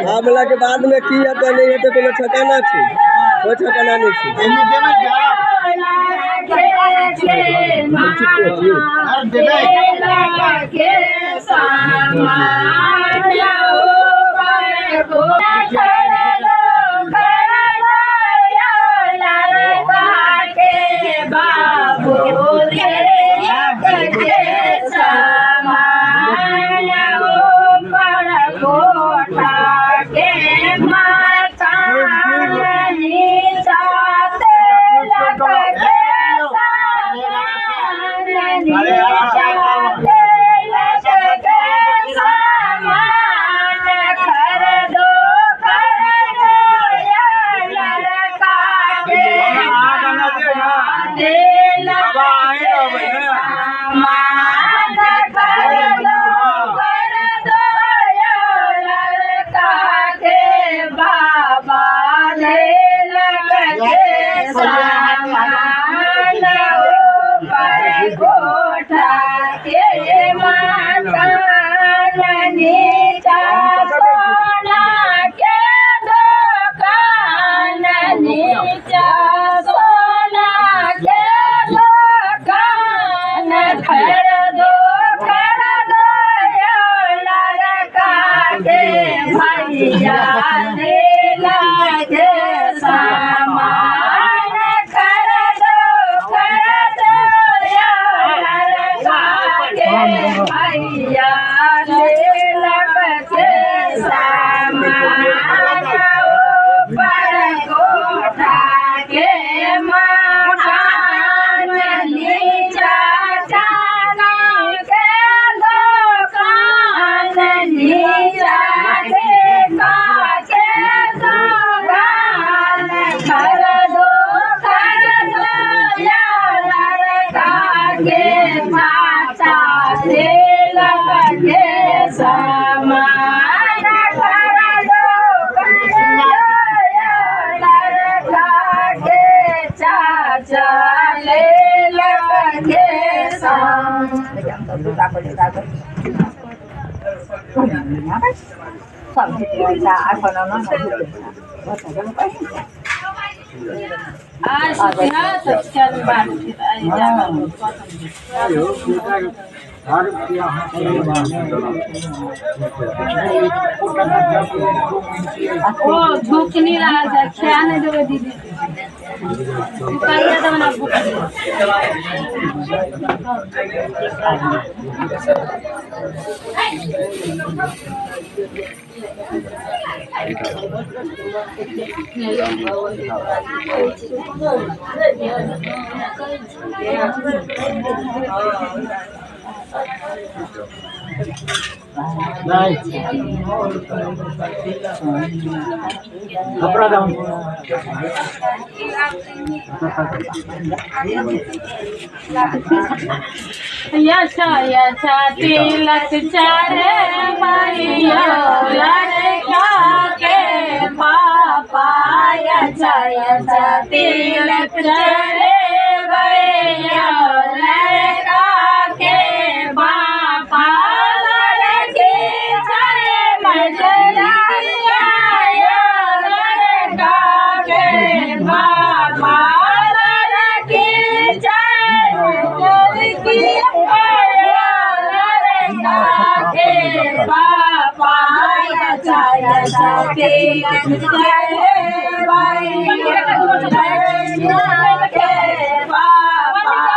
हमला के बाद में की है तो नहीं है तो कोनो ठिकाना छै कोई ठिकाना नहीं छै भूख नहीं रहा है क्या नहीं देवे दीदी यशा तिलक चढ़े मैया लड़का के पापा यशा तिलक चढ़े मैया लड़का के पापा लड़की चढ़े मजलिया लड़का के पापा लड़की चढ़े पापा यशा तिलक चढ़े मैया लड़का के पापा